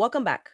Welcome back.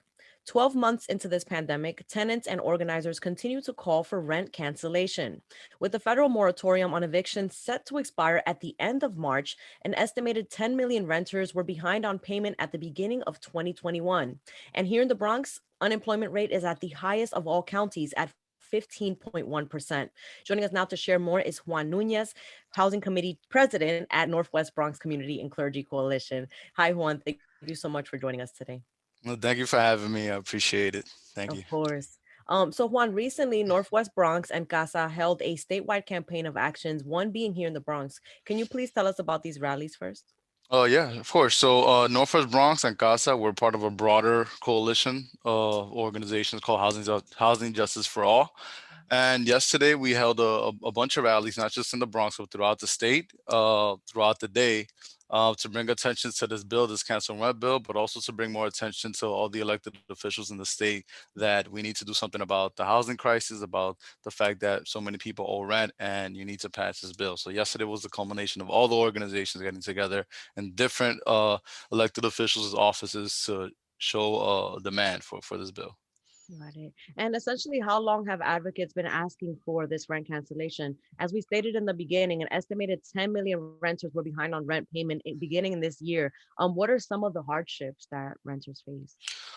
12 months into this pandemic, tenants and organizers continue to call for rent cancellation. With the federal moratorium on evictions set to expire at the end of March, an estimated 10 million renters were behind on payment at the beginning of 2021. And here in the Bronx, unemployment rate is at the highest of all counties at 15.1%. Joining us now to share more is Juan Nuñez, Housing Committee President at Northwest Bronx Community and Clergy Coalition. Hi, Juan. Thank you so much for joining us today. Well, thank you for having me. I appreciate it. Thank Of you. course. So Juan, recently Northwest Bronx and CASA held a statewide campaign of actions, one being here in the Bronx. Can you please tell us about these rallies first? Oh yeah, of course. So Northwest Bronx and CASA, we're part of a broader coalition of organizations called Housing Justice for All. And yesterday we held a bunch of rallies, not just in the Bronx, but throughout the state, throughout the day, to bring attention to this bill, this cancel rent bill, but also to bring more attention to all the elected officials in the state that we need to do something about the housing crisis, about the fact that so many people owe rent, and you need to pass this bill. So yesterday was the culmination of all the organizations getting together and different elected officials' offices to show demand for this bill. Got it. And essentially, how long have advocates been asking for this rent cancellation? As we stated in the beginning, an estimated 10 million renters were behind on rent payment beginning in this year. What are some of the hardships that renters face?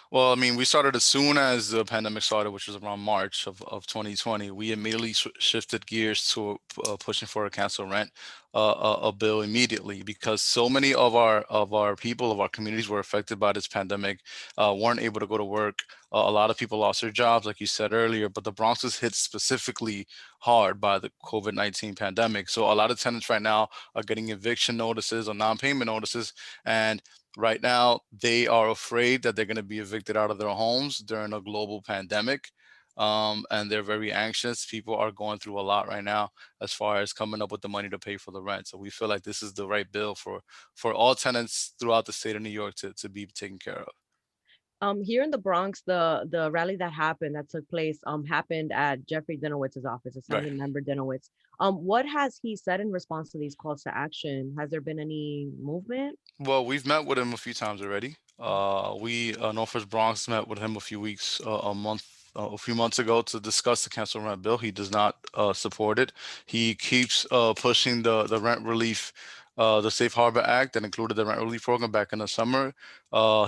Well, I mean, we started as soon as the pandemic started, which was around March of 2020. We immediately shifted gears to pushing for a cancel rent a bill immediately because so many of our people of our communities were affected by this pandemic, weren't able to go to work. A lot of people lost their jobs, like you said earlier. But the Bronx was hit specifically hard by the COVID-19 pandemic. So a lot of tenants right now are getting eviction notices or non-payment notices, and right now, they are afraid that they're going to be evicted out of their homes during a global pandemic. And they're very anxious. People are going through a lot right now as far as coming up with the money to pay for the rent. So we feel like this is the right bill for all tenants throughout the state of New York to be taken care of. Here in the Bronx, the rally that took place happened at Jeffrey Dinowitz's office, Right. Assembly Member Dinowitz. What has he said in response to these calls to action? Has there been any movement? Well, we've met with him a few times already. We Northwest Bronx met with him a few months ago to discuss the cancel rent bill. He does not support it. He keeps pushing the rent relief, the Safe Harbor Act that included the rent relief program back in the summer.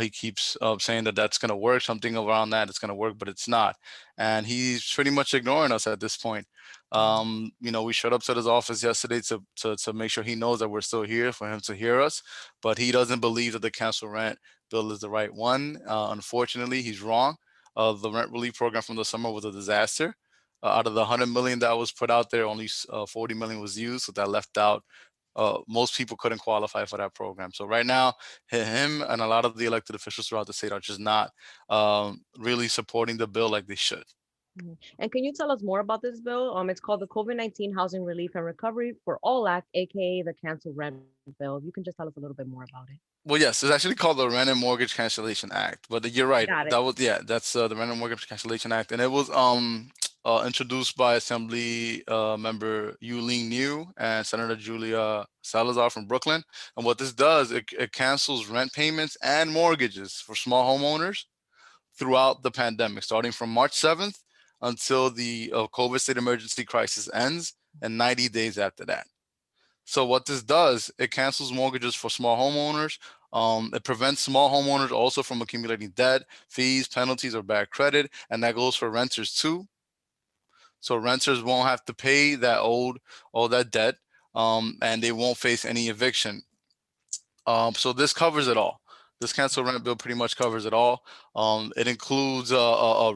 He keeps saying that that's going to work, something around that it's going to work, but it's not. And he's pretty much ignoring us at this point. We showed up to his office yesterday to make sure he knows that we're still here for him to hear us, but he doesn't believe that the cancel rent bill is the right one. Unfortunately, he's wrong. The rent relief program from the summer was a disaster. Out of the 100 million that was put out there, only 40 million was used, so that left out. Most people couldn't qualify for that program. So right now, him and a lot of the elected officials throughout the state are just not really supporting the bill like they should. Mhm. And can you tell us more about this bill? It's called the COVID-19 Housing Relief and Recovery for All Act, aka the Cancel Rent Bill. If you can just tell us a little bit more about it. Well, yes, it's actually called the Rent and Mortgage Cancellation Act. But you're right. Got it. That was yeah, that's the Rent and Mortgage Cancellation Act, and it was introduced by Assembly member Yuling New and Senator Julia Salazar from Brooklyn. And what this does, it cancels rent payments and mortgages for small homeowners throughout the pandemic, starting from March 7th until the COVID state emergency crisis ends, and 90 days after that. So what this does, it cancels mortgages for small homeowners. It prevents small homeowners also from accumulating debt, fees, penalties, or bad credit, and that goes for renters too. So renters won't have to pay all that debt, and they won't face any eviction. So this covers it all. This cancel rent bill pretty much covers it all. It includes a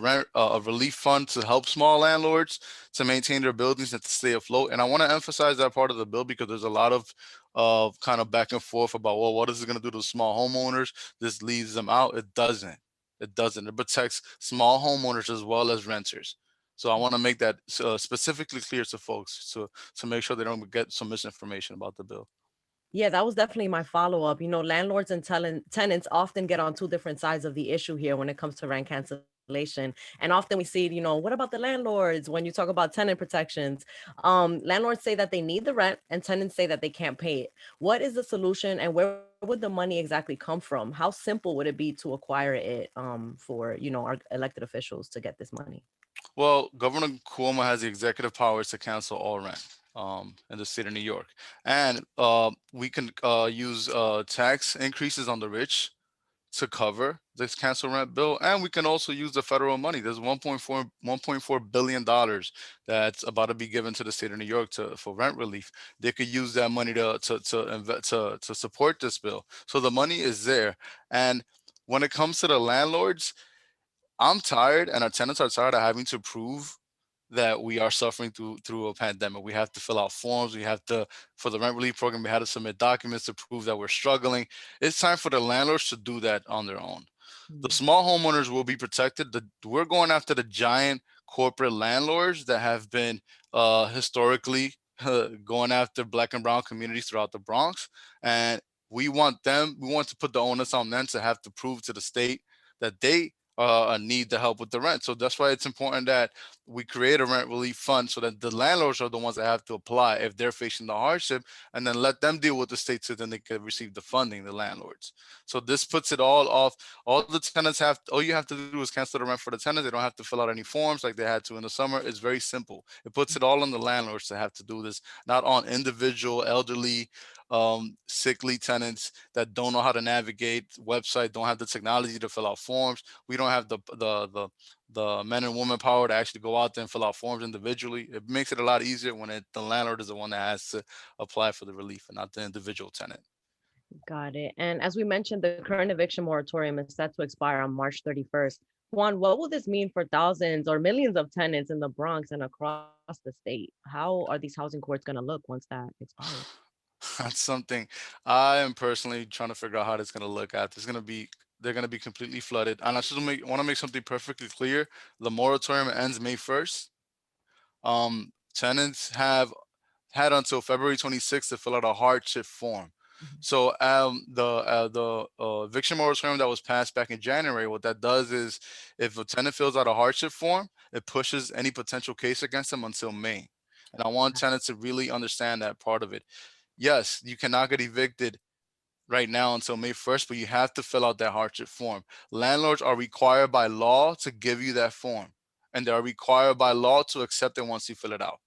relief fund to help small landlords to maintain their buildings and to stay afloat. And I want to emphasize that part of the bill because there's a lot of kind of back and forth about, well, what is it going to do to small homeowners? This leaves them out. It doesn't. It doesn't. It protects small homeowners as well as renters. So I want to make that specifically clear to folks to make sure they don't get some misinformation about the bill. Yeah, that was definitely my follow-up. Landlords and tenants often get on two different sides of the issue here when it comes to rent cancellation. And often we see, what about the landlords when you talk about tenant protections? Landlords say that they need the rent and tenants say that they can't pay it. What is the solution and where would the money exactly come from? How simple would it be to acquire it for, our elected officials to get this money? Well, Governor Cuomo has the executive powers to cancel all rent in the state of New York, and we can use tax increases on the rich to cover this cancel rent bill, and we can also use the federal money. There's 1.4 billion dollars that's about to be given to the state of New York for rent relief. They could use that money to support this bill. So the money is there. And when it comes to the landlords, I'm tired, and our tenants are tired of having to prove that we are suffering through a pandemic. We have to fill out forms. We have to, for the rent relief program, we had to submit documents to prove that we're struggling. It's time for the landlords to do that on their own. The Mm. small homeowners will be protected. We're going after the giant corporate landlords that have been historically going after Black and brown communities throughout the Bronx, and we want them. We want to put the onus on them to have to prove to the state that they need the help with the rent. So that's why it's important that we create a rent relief fund so that the landlords are the ones that have to apply if they're facing the hardship, and then let them deal with the state so then they can receive the funding, the landlords. So this puts it all off. All the tenants have, all you have to do is cancel the rent for the tenants. They don't have to fill out any forms like they had to in the summer. It's very simple. It puts it all on the landlords to have to do this, not on individual elderly, sickly tenants that don't know how to navigate website, don't have the technology to fill out forms. We don't have the men and women power to actually go out there and fill out forms individually. It makes it a lot easier when the landlord is the one that has to apply for the relief and not the individual tenant. Got it. And as we mentioned, the current eviction moratorium is set to expire on March 31st. Juan, what will this mean for thousands or millions of tenants in the Bronx and across the state? How are these housing courts going to look once that expires? That's something I am personally trying to figure out how it's going to look at. It's going to be They're going to be completely flooded. And I just want to make something perfectly clear. The moratorium ends May 1st. Tenants have had until February 26th to fill out a hardship form. Mhm. So the eviction moratorium that was passed back in January, what that does is, if a tenant fills out a hardship form, it pushes any potential case against them until May. And I want tenants to really understand that part of it. Yes, you cannot get evicted right now until May 1st, but you have to fill out that hardship form. Landlords are required by law to give you that form, and they are required by law to accept it once you fill it out.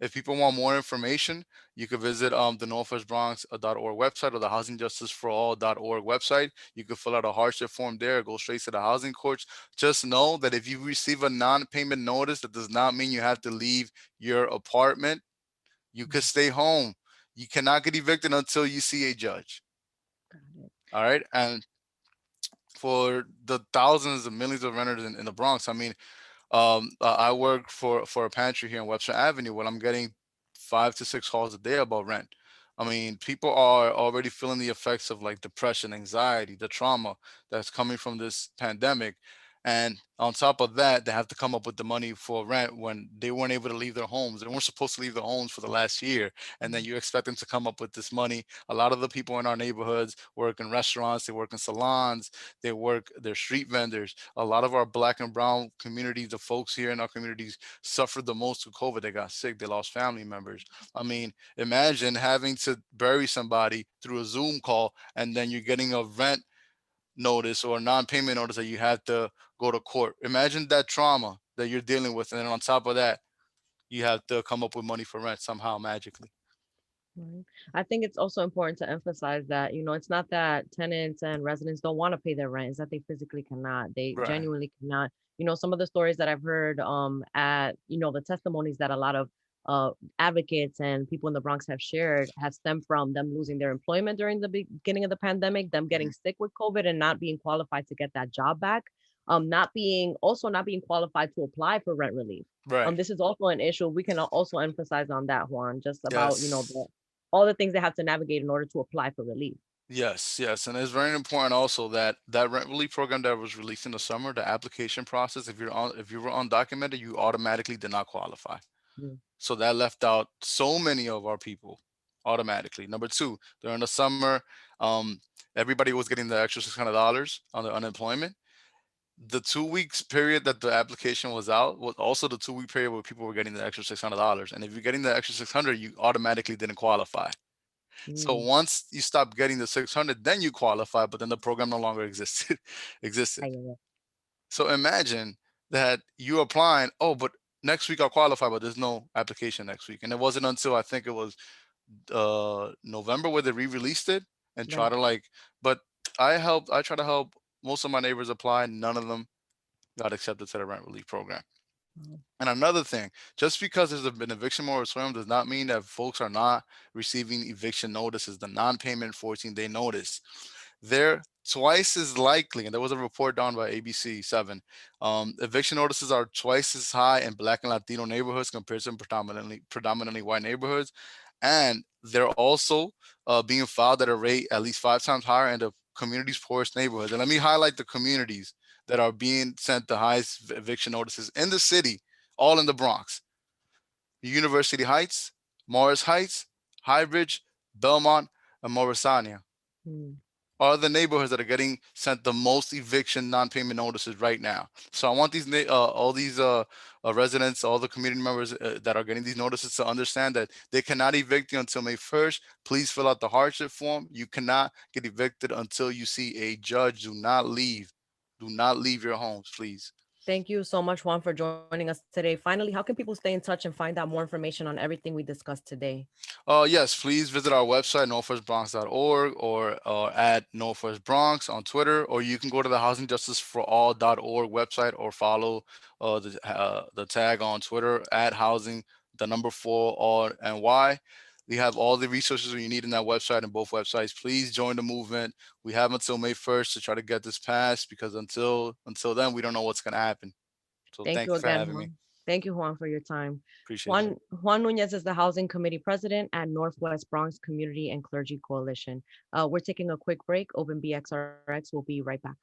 If people want more information, you can visit the northwestbronx.org website or the housingjusticeforall.org website. You can fill out a hardship form there, go straight to the housing courts. Just know that if you receive a non-payment notice, that does not mean you have to leave your apartment. You could stay home. You cannot get evicted until you see a judge. Got it. All right. And for the thousands of millions of renters in the Bronx, I mean, I work for a pantry here in Webster Avenue where I'm getting 5 to 6 calls a day about rent. I mean, people are already feeling the effects of like depression, anxiety, the trauma that's coming from this pandemic. And on top of that, they have to come up with the money for rent when they weren't able to leave their homes. They weren't supposed to leave their homes for the last year. And then Mhm. you expect them to come up with this money. A lot of the people in our neighborhoods work in restaurants, they work in salons, they're street vendors. A lot of our Black and brown communities, the folks here in our communities, suffered the most with COVID. They got sick, they lost family members. I mean, imagine having to bury somebody through a Zoom call, and then you're getting a rent notice or a non-payment notice that you have to go to court. Imagine that trauma that you're dealing with, and then on top of that, you have to come up with money for rent somehow magically. Right. I think it's also important to emphasize that, it's not that tenants and residents don't want to pay their rent, it's that they physically cannot. They Right. genuinely cannot. Some of the stories that I've heard at, the testimonies that a lot of uh advocates and people in the Bronx have shared have stemmed from them losing their employment during the beginning of the pandemic, them getting Mhm. sick with COVID and not being qualified to get that job back. Not being qualified to apply for rent relief. Right. This is also an issue. We can also emphasize on that, Juan, just about, Yes. the all the things they have to navigate in order to apply for relief. Yes, yes, and it's very important also that that rent relief program that was released in the summer, the application process, if you were undocumented, you automatically did not qualify. Mm, So that left out so many of our people automatically. Number two, during the summer, um, everybody was getting the extra $600 on the unemployment. The 2 weeks period that the application was out was also the 2 week period where people were getting the extra $600. And if you're getting the extra 600, you automatically didn't qualify. So Mm. once you stop getting the 600, then you qualify, but then the program no longer existed. existed. I get it. So imagine that you applying, oh, but next week I'll qualify, but there's no application next week. And it wasn't until I think it was November where they re-released it and try Right. to but I try to help most of my neighbors apply. None of them got accepted to the rent relief program. Wow. And another thing, just because there's an eviction moratorium does not mean that folks are not receiving eviction notices, the non-payment 14-day notice. They're twice as likely, and there was a report done by ABC 7. Eviction notices are twice as high in Black and Latino neighborhoods compared to predominantly white neighborhoods, and they're also being filed at a rate at least 5 times higher in the community's poorest neighborhoods. And let me highlight the communities that are being sent the highest eviction notices in the city, all in the Bronx: University Heights, Morris Heights, Highbridge, Belmont, and Morrisania Mm. are the neighborhoods that are getting sent the most eviction non-payment notices right now. So I want all these residents, all the community members that are getting these notices to understand that they cannot evict you until May 1st. Please fill out the hardship form. You cannot get evicted until you see a judge. Do not leave. Do not leave your homes, please. Thank you so much, Juan, for joining us today. Finally, how can people stay in touch and find out more information on everything we discussed today? Yes, please visit our website, northwestbronx.org, or at Northwest Bronx on Twitter, or you can go to the housingjusticeforall.org website or follow the tag on Twitter at housing, the number 4, all, and Y. We have all the resources you need in that website and both websites. Please join the movement. We have until May 1st to try to get this passed because until then, we don't know what's going to happen. So Thank thank you you for again, having me. Juan. Thank you, Juan, for your time. Appreciate you. Juan Nuñez is the Housing Committee President at Northwest Bronx Community and Clergy Coalition. We're taking a quick break. Open BXRx will be right back.